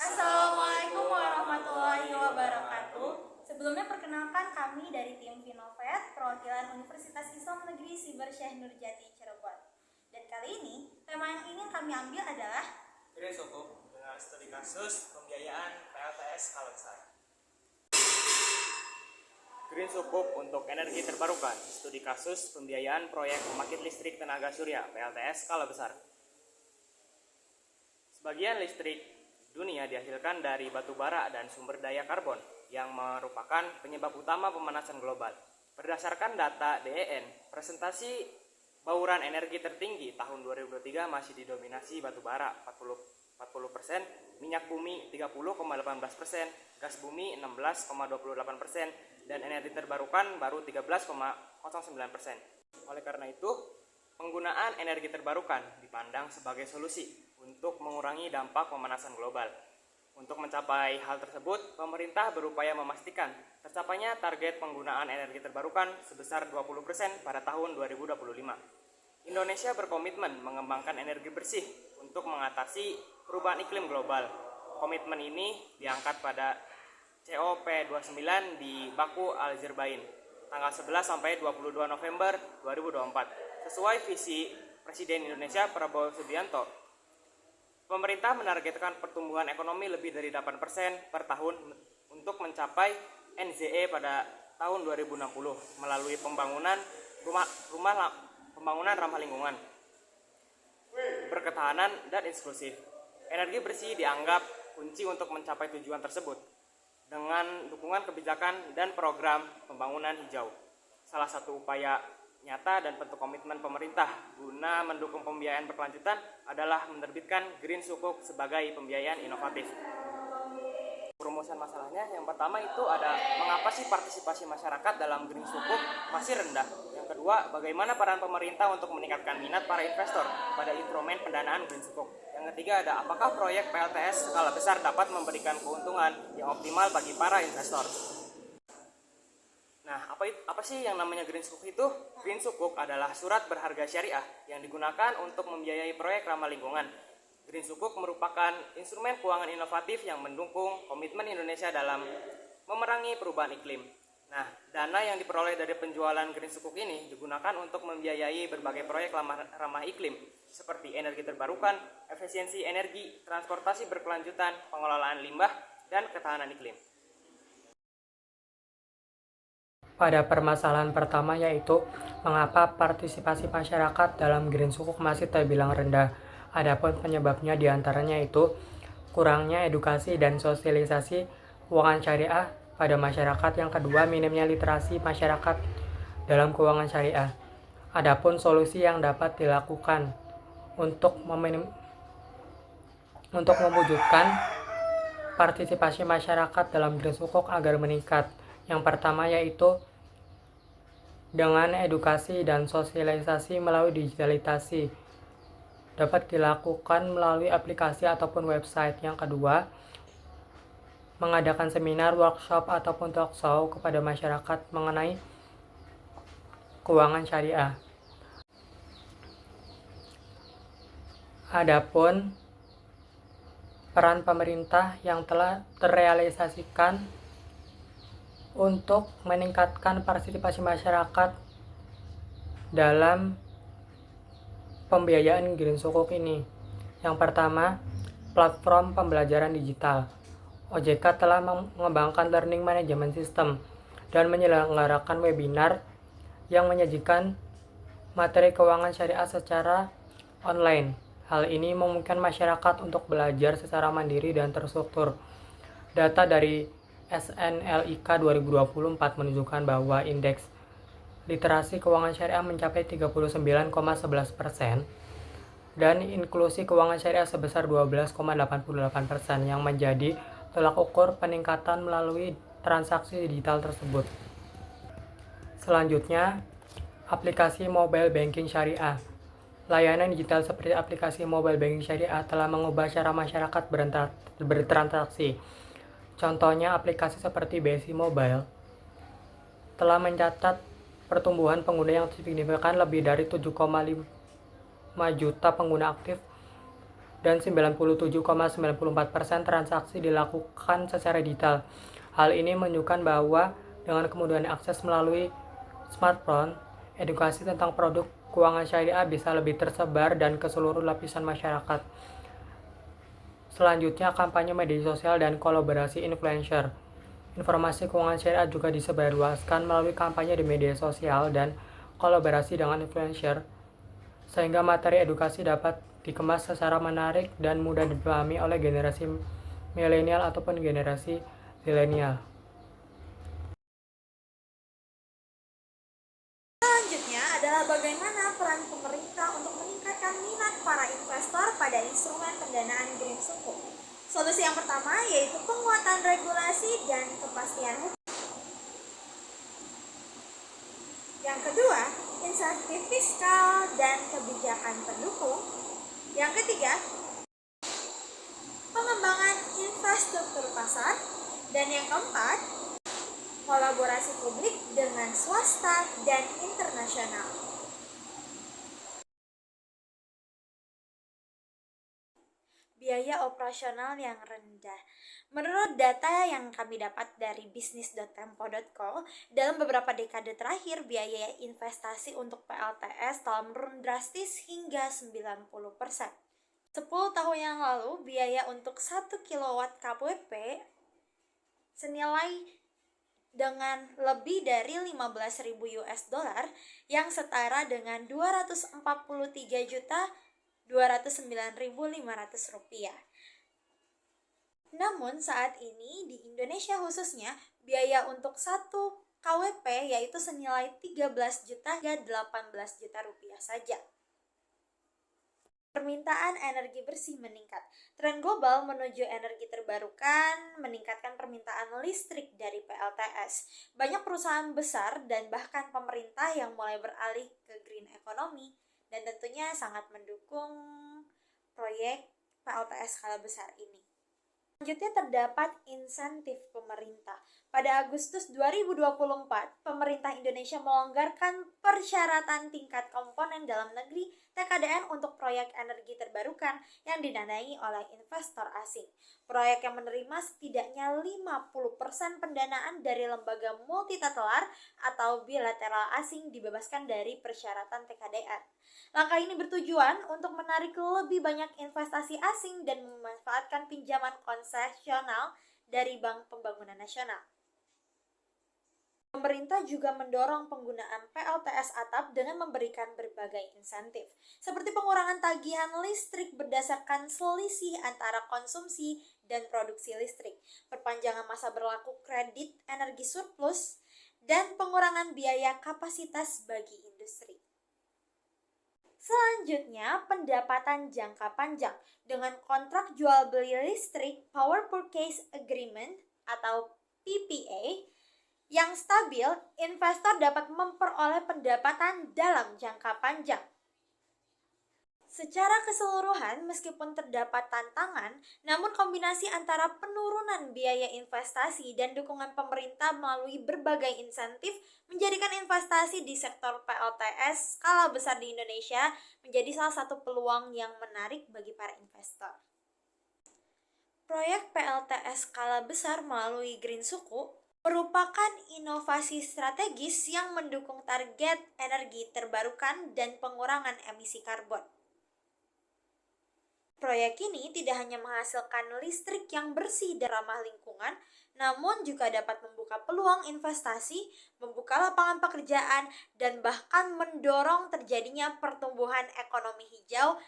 Assalamualaikum warahmatullahi wabarakatuh. Sebelumnya perkenalkan kami dari tim Vinovet, perwakilan Universitas Islam Negeri Siber Syekh Nurjati Cirebon. Dan kali ini, tema yang ingin kami ambil adalah Green Sukuk dengan studi kasus pembiayaan PLTS skala besar. Green Sukuk untuk energi terbarukan, studi kasus pembiayaan proyek pembangkit listrik tenaga surya PLTS skala besar. Sebagian listrik dunia dihasilkan dari batu bara dan sumber daya karbon yang merupakan penyebab utama pemanasan global. Berdasarkan data DEN, presentasi bauran energi tertinggi tahun 2023 masih didominasi batu bara 40%, minyak bumi 30,18%, gas bumi 16,28%, dan energi terbarukan baru 13,09%. Oleh karena itu, penggunaan energi terbarukan dipandang sebagai solusi untuk mengurangi dampak pemanasan global. Untuk mencapai hal tersebut, pemerintah berupaya memastikan tercapainya target penggunaan energi terbarukan sebesar 20% pada tahun 2025. Indonesia berkomitmen mengembangkan energi bersih untuk mengatasi perubahan iklim global. Komitmen ini diangkat pada COP29 di Baku, Azerbaijan, tanggal 11 sampai 22 November 2024. Sesuai visi Presiden Indonesia Prabowo Subianto, pemerintah menargetkan pertumbuhan ekonomi lebih dari 8% per tahun untuk mencapai NZE pada tahun 2060 melalui pembangunan pembangunan ramah lingkungan, berketahanan, dan inklusif. Energi bersih dianggap kunci untuk mencapai tujuan tersebut dengan dukungan kebijakan dan program pembangunan hijau. Salah satu upaya nyata dan bentuk komitmen pemerintah guna mendukung pembiayaan berkelanjutan adalah menerbitkan Green Sukuk sebagai pembiayaan inovatif. Perumusan masalahnya, yang pertama itu ada mengapa sih partisipasi masyarakat dalam Green Sukuk masih rendah. Yang kedua, bagaimana peran pemerintah untuk meningkatkan minat para investor pada instrumen pendanaan Green Sukuk. Yang ketiga ada apakah proyek PLTS skala besar dapat memberikan keuntungan yang optimal bagi para investor. Nah, apa sih yang namanya Green Sukuk itu? Green Sukuk adalah surat berharga syariah yang digunakan untuk membiayai proyek ramah lingkungan. Green Sukuk merupakan instrumen keuangan inovatif yang mendukung komitmen Indonesia dalam memerangi perubahan iklim. Nah, dana yang diperoleh dari penjualan Green Sukuk ini digunakan untuk membiayai berbagai proyek ramah iklim seperti energi terbarukan, efisiensi energi, transportasi berkelanjutan, pengelolaan limbah, dan ketahanan iklim. Pada permasalahan pertama yaitu mengapa partisipasi masyarakat dalam Green Sukuk masih terbilang rendah. Adapun penyebabnya diantaranya itu kurangnya edukasi dan sosialisasi keuangan syariah pada masyarakat. Yang kedua, minimnya literasi masyarakat dalam keuangan syariah. Adapun solusi yang dapat dilakukan untuk mewujudkan partisipasi masyarakat dalam Green Sukuk agar meningkat. Yang pertama yaitu dengan edukasi dan sosialisasi melalui digitalisasi, dapat dilakukan melalui aplikasi ataupun website. Yang kedua, mengadakan seminar, workshop, ataupun talkshow kepada masyarakat mengenai keuangan syariah. Adapun peran pemerintah yang telah terrealisasikan untuk meningkatkan partisipasi masyarakat dalam pembiayaan Green Sukuk ini. Yang pertama, platform pembelajaran digital. OJK telah mengembangkan learning management system dan menyelenggarakan webinar yang menyajikan materi keuangan syariah secara online. Hal ini memungkinkan masyarakat untuk belajar secara mandiri dan terstruktur. Data dari SNLIK 2024 menunjukkan bahwa indeks literasi keuangan syariah mencapai 39,11% dan inklusi keuangan syariah sebesar 12,88% yang menjadi tolak ukur peningkatan melalui transaksi digital tersebut. Selanjutnya, aplikasi mobile banking syariah. Layanan digital seperti aplikasi mobile banking syariah telah mengubah cara masyarakat bertransaksi. Contohnya, aplikasi seperti BSI Mobile telah mencatat pertumbuhan pengguna yang signifikan, lebih dari 7,5 juta pengguna aktif dan 97,94% transaksi dilakukan secara digital. Hal ini menunjukkan bahwa dengan kemudahan akses melalui smartphone, edukasi tentang produk keuangan syariah bisa lebih tersebar dan ke seluruh lapisan masyarakat. Selanjutnya, kampanye media sosial dan kolaborasi influencer. Informasi keuangan syariah juga disebarluaskan melalui kampanye di media sosial dan kolaborasi dengan influencer, sehingga materi edukasi dapat dikemas secara menarik dan mudah dipahami oleh generasi milenial ataupun generasi zilenial. Selanjutnya adalah bagaimana peran pemerintah untuk meningkatkan minat para investor pada instrumen pendanaan green sukuk. Solusi yang pertama yaitu penguatan regulasi dan kepastian hukum. Yang kedua, insentif fiskal dan kebijakan pendukung. Yang ketiga, pengembangan infrastruktur pasar. Dan yang keempat, kolaborasi publik dengan swasta dan internasional. Biaya operasional yang rendah. Menurut data yang kami dapat dari bisnis.tempo.co, dalam beberapa dekade terakhir, biaya investasi untuk PLTS telah menurun drastis hingga 90%. 10 tahun yang lalu, biaya untuk 1 kW KWP senilai dengan lebih dari 15.000 US dollar yang setara dengan 243.209.500 rupiah. Namun saat ini di Indonesia khususnya, biaya untuk 1 KWP yaitu senilai 13 juta hingga 18 juta rupiah saja. Permintaan energi bersih meningkat. Tren global menuju energi terbarukan meningkatkan permintaan listrik dari PLTS. Banyak perusahaan besar dan bahkan pemerintah yang mulai beralih ke green economy dan tentunya sangat mendukung proyek PLTS skala besar ini. Selanjutnya terdapat insentif pemerintah. Pada Agustus 2024, pemerintah Indonesia melonggarkan persyaratan tingkat komponen dalam negeri TKDN untuk proyek energi terbarukan yang didanai oleh investor asing. Proyek yang menerima setidaknya 50% pendanaan dari lembaga multilateral atau bilateral asing dibebaskan dari persyaratan TKDN. Langkah ini bertujuan untuk menarik lebih banyak investasi asing dan memanfaatkan pinjaman konsesional dari Bank Pembangunan Nasional. Pemerintah juga mendorong penggunaan PLTS atap dengan memberikan berbagai insentif, seperti pengurangan tagihan listrik berdasarkan selisih antara konsumsi dan produksi listrik, perpanjangan masa berlaku kredit energi surplus, dan pengurangan biaya kapasitas bagi industri. Selanjutnya, pendapatan jangka panjang dengan kontrak jual beli listrik Power Purchase Agreement atau PPA yang stabil, investor dapat memperoleh pendapatan dalam jangka panjang. Secara keseluruhan, meskipun terdapat tantangan, namun kombinasi antara penurunan biaya investasi dan dukungan pemerintah melalui berbagai insentif menjadikan investasi di sektor PLTS skala besar di Indonesia menjadi salah satu peluang yang menarik bagi para investor. Proyek PLTS skala besar melalui Green Sukuk merupakan inovasi strategis yang mendukung target energi terbarukan dan pengurangan emisi karbon. Proyek ini tidak hanya menghasilkan listrik yang bersih dan ramah lingkungan, namun juga dapat membuka peluang investasi, membuka lapangan pekerjaan, dan bahkan mendorong terjadinya pertumbuhan ekonomi hijau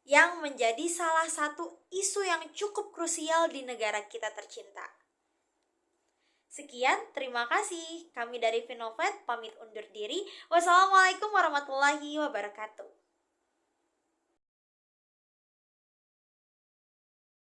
yang menjadi salah satu isu yang cukup krusial di negara kita tercinta. Sekian, terima kasih. Kami dari Finovet pamit undur diri. Wassalamualaikum warahmatullahi wabarakatuh.